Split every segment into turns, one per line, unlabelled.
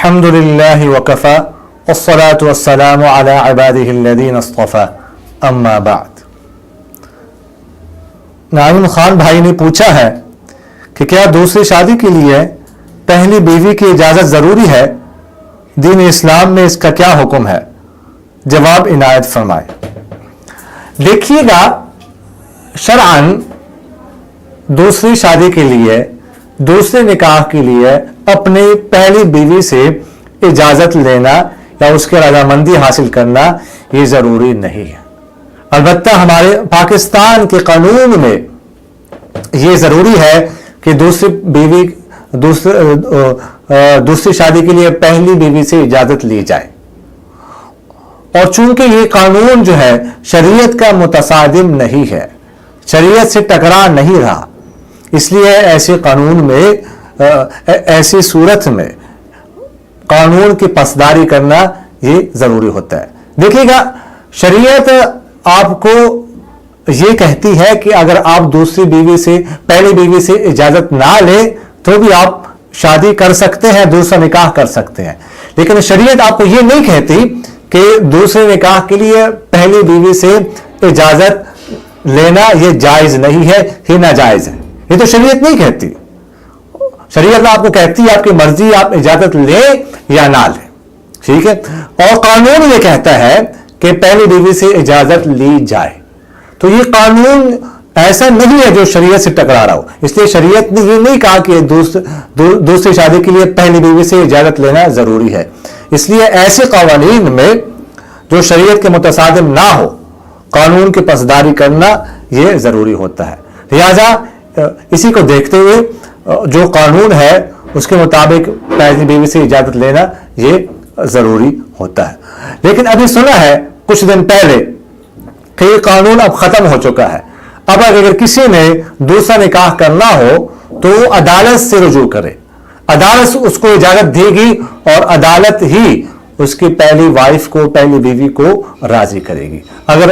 अल्हम्दुलिल्लाहि वकफ़ा वस्सलातु वस्सलामु अला इबादिहिल्लज़ीना इस्तफ़ा अम्मा बाद। नाइम खान भाई ने पूछा है कि क्या दूसरी शादी के लिए पहली बीवी की इजाज़त ज़रूरी है? दीन इस्लाम में इसका क्या हुक्म है? जवाब इनायत फरमाए। देखिएगा, शरअन दूसरी शादी के लिए, दूसरे निकाह के लिए अपनी पहली बीवी से इजाज़त लेना या उसकी रजामंदी हासिल करना ये ज़रूरी नहीं है। अलबत्ता हमारे पाकिस्तान के कानून में ये ज़रूरी है कि दूसरी शादी के लिए पहली बीवी से इजाज़त ली जाए। और चूंकि ये कानून जो है शरीयत का मुतसादिम नहीं है, शरीयत से टकरा नहीं रहा, इसलिए ऐसे कानून में, ऐसी सूरत में कानून की पसदारी करना ये ज़रूरी होता है। देखिएगा, शरीयत आपको ये कहती है कि अगर आप दूसरी बीवी से, पहली बीवी से इजाज़त ना लें तो भी आप शादी कर सकते हैं, दूसरा निकाह कर सकते हैं। लेकिन शरीयत आपको ये नहीं कहती कि दूसरे निकाह के लिए पहली बीवी से इजाज़त लेना ये जायज़ नहीं है, ये नाजायज़ है। ये तो शरीयत नहीं कहती। शरीयत आपको कहती है आपकी मर्जी, आप इजाज़त लें या ना लें, ठीक है। और कानून ये कहता है कि पहली बीवी से इजाज़त ली जाए। तो ये कानून ऐसा नहीं है जो शरीयत से टकरा रहा हो। इसलिए शरीयत ने ये नहीं कहा कि दूसरी शादी के लिए पहली बीवी से इजाज़त लेना ज़रूरी है। इसलिए ऐसे कवानीन में जो शरीयत के मुतसादिम ना हो, कानून की पसदारी करना ये ज़रूरी होता है। लिहाजा इसी को देखते हुए जो कानून है उसके मुताबिक पहली बीवी से इजाज़त लेना ये ज़रूरी होता है। लेकिन अभी सुना है कुछ दिन पहले कि ये कानून अब ख़त्म हो चुका है। अब अगर किसी ने दूसरा निकाह करना हो तो अदालत से रुजू करे, अदालत उसको इजाज़त देगी और अदालत ही उसकी पहली वाइफ को, पहली बीवी को राजी करेगी। अगर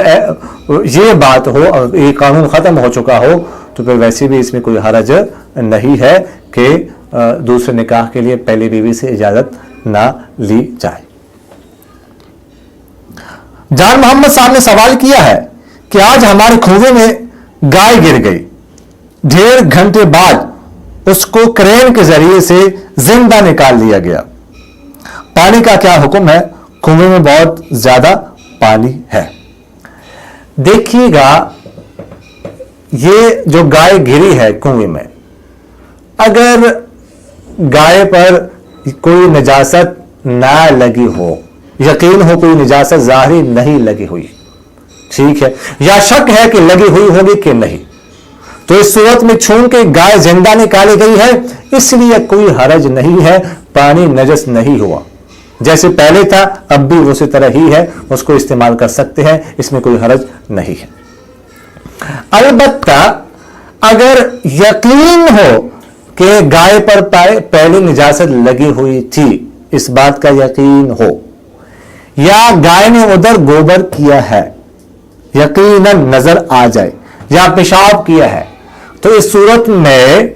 ये बात हो, ये कानून ख़त्म हो चुका हो, तो फिर वैसे भी इसमें कोई हरज नहीं है कि दूसरे निकाह के लिए पहली बीवी से इजाज़त ना ली जाए। जान मोहम्मद साहब ने सवाल किया है कि आज हमारे कुएं में गाय गिर गई, 1.5 घंटे बाद उसको क्रेन के जरिए से जिंदा निकाल लिया गया, पानी का क्या हुक्म है? कुएं में बहुत ज्यादा पानी है। देखिएगा, ये जो गाय गिरी है कुएं में, अगर गाय पर कोई निजासत ना लगी हो, यकीन हो कोई निजासत ज़ाहिरी नहीं लगी हुई, ठीक है, या शक है कि लगी हुई होगी कि नहीं, तो इस सूरत में छून के गाय जिंदा निकाली गई है, इसलिए कोई हरज नहीं है, पानी नजस नहीं हुआ। जैसे पहले था अब भी उसी तरह ही है, उसको इस्तेमाल कर सकते हैं, इसमें कोई हरज नहीं है। अलबत्ता अगर यकीन हो कि गाय पर पहले निजासत लगी हुई थी, इस बात का यकीन हो, या गाय ने उधर गोबर किया है, यकीनन नजर आ जाए, या पेशाब किया है, तो इस सूरत में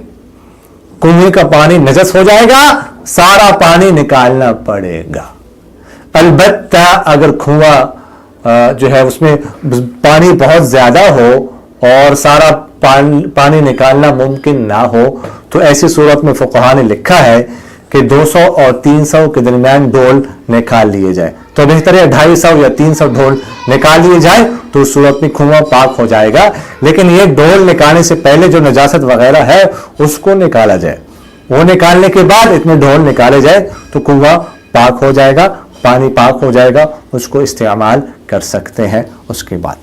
कुएं का पानी नजस हो जाएगा, सारा पानी निकालना पड़ेगा। अलबत्ता अगर कुआं जो है उसमें पानी बहुत ज्यादा हो और सारा पानी निकालना मुमकिन ना हो, तो ऐसी सूरत में फुक़हा ने लिखा है कि 200 और 300 के दरमियान ढोल निकाल लिए जाए। तो बेहतर है 250 या 300 ढोल निकाल लिए जाए, तो उस सूरत में कुआं पाक हो जाएगा। लेकिन ये ढोल निकालने से पहले जो नजासत वगैरह है उसको निकाला जाए, वो निकालने के बाद इतने ढोल निकाले जाए तो कुआं पाक हो जाएगा, पानी पाक हो जाएगा, उसको इस्तेमाल कर सकते हैं। उसके बाद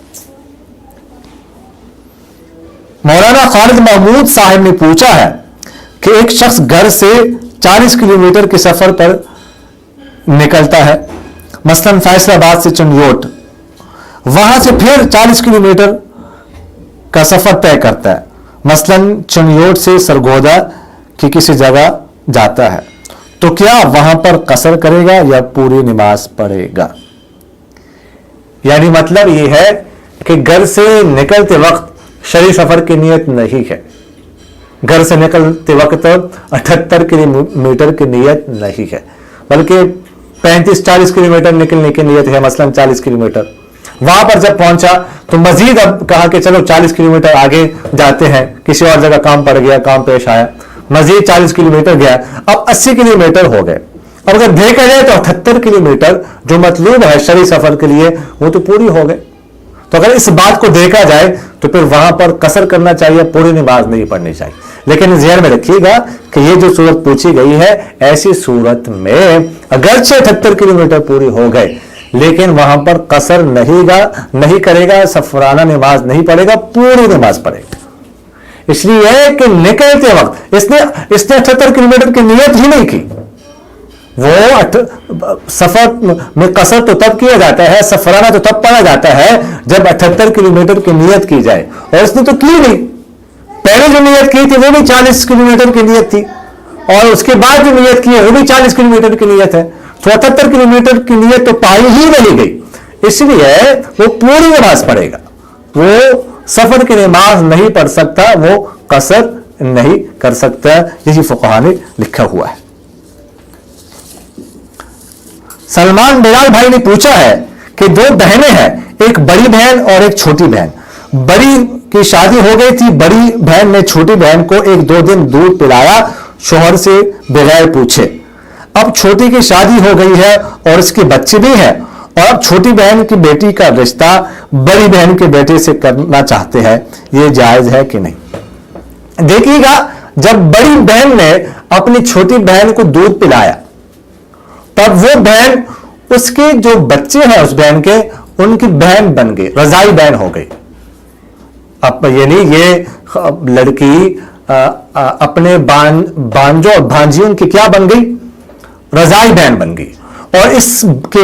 मौलाना खालिद महमूद साहब ने पूछा है कि एक शख्स घर से 40 किलोमीटर के सफर पर निकलता है, मसलन फैसलाबाद से चंडियोट, वहां से फिर 40 किलोमीटर का सफर तय करता है, मसलन चंडियोट से सरगोदा की किसी जगह जाता है, तो क्या वहां पर कसर करेगा या पूरी नमाज पढ़ेगा? यानी मतलब यह है कि घर से निकलते वक्त शरीर सफर की नियत नहीं है, घर से निकलते वक्त 78 किलोमीटर की नियत नहीं है, بلکہ 35-40 کلومیٹر نکلنے کی نیت ہے، مثلا 40 کلومیٹر. وہاں پر جب پہنچا تو مزید اب کہا کہ چلو 40 کلومیٹر آگے جاتے ہیں، کسی اور جگہ کام پڑ گیا، کام پیش آیا، مزید 40 کلومیٹر گیا، اب 80 کلومیٹر ہو گئے. اب اگر دیکھا جائے تو 78 کلومیٹر جو مطلوب ہے شرعی سفر کے لیے وہ تو پوری ہو گئے. تو اگر اس بات کو دیکھا جائے تو پھر وہاں پر قصر کرنا چاہیے، پوری نماز نہیں پڑھنی چاہیے. لیکن ذہن میں رکھیے گا کہ یہ جو صورت پوچھی گئی ہے، ایسی صورت میں اگرچہ 78 کلومیٹر پوری ہو گئے لیکن وہاں پر قصر نہیں کرے گا، سفرانہ نماز نہیں پڑھے گا، پوری نماز پڑھے گا. اس لیے کہ نکلتے وقت اس نے 78 کلومیٹر کی نیت ہی نہیں کی. وہ سفر میں قصر تو تب کیا جاتا ہے، سفرانہ تو تب پڑھا جاتا ہے جب 78 کلومیٹر کی نیت کی جائے، اور اس نے تو کی نہیں. پہلے جو نیت کی تھی وہ بھی 40 کلومیٹر کی نیت تھی، اور اس کے بعد جو نیت کی ہے وہ بھی 40 کلومیٹر کی نیت ہے. تو 78 کلومیٹر کی نیت تو پائی ہی نہیں گئی، اس لیے وہ پوری نماز پڑھے گا. وہ سفر کی نماز نہیں پڑھ سکتا، وہ قصر نہیں کر سکتا. یہی فقہاء نے لکھا ہوا ہے. سلمان بلال بھائی نے پوچھا ہے کہ 2 بہنیں ہیں، ایک بڑی بہن اور ایک چھوٹی بہن. بڑی کی شادی ہو گئی تھی، بڑی بہن نے چھوٹی بہن کو 1-2 دن دودھ پلایا شوہر سے بغیر پوچھے. اب چھوٹی کی شادی ہو گئی ہے اور اس کے بچے بھی ہیں، اور اب چھوٹی بہن کی بیٹی کا رشتہ بڑی بہن کے بیٹے سے کرنا چاہتے ہیں، یہ جائز ہے کہ نہیں؟ دیکھیے گا، جب بڑی بہن نے اپنی چھوٹی بہن کو دودھ پلایا تب وہ بہن، اس کے جو بچے ہیں اس بہن کے، ان کی بہن بن گئی، رضائی بہن ہو گئی. اب یعنی یہ لڑکی اپنے بانجوں اور بھانجیوں کی کیا بن گئی؟ رضائی بہن بن گئی. اور اس کے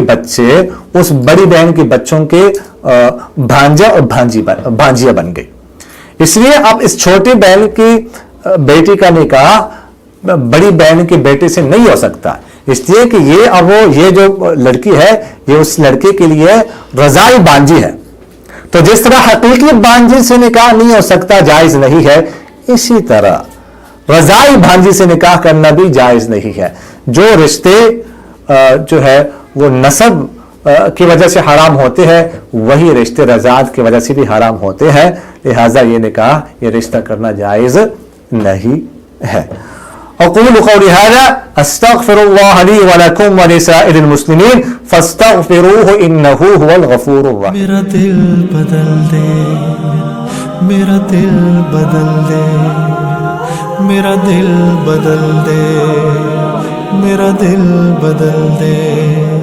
بچے اس بڑی بہن کے بچوں کے بھانجا اور بھانجیا بن گئی. اس لیے اب اس چھوٹی بہن کی بیٹی کا نکاح بڑی بہن کے بیٹے سے نہیں ہو سکتا، اس لیے کہ یہ جو لڑکی ہے یہ اس لڑکے کے لیے رضائی بانجی ہے. تو جس طرح حقیقی بانجی سے نکاح نہیں ہو سکتا، جائز نہیں ہے، اسی طرح رضائی بانجی سے نکاح کرنا بھی جائز نہیں ہے. جو رشتے جو ہے وہ نسب کی وجہ سے حرام ہوتے ہیں، وہی رشتے رضاعت کی وجہ سے بھی حرام ہوتے ہیں. لہذا یہ نکاح، یہ رشتہ کرنا جائز نہیں ہے. اقول قولی هذا استغفر الله لي ولكم ولسائر المسلمين فاستغفروه انه هو الغفور الرحيم. میرا دل بدل دے، میرا دل بدل دے، میرا دل بدل دے، میرا دل بدل دے.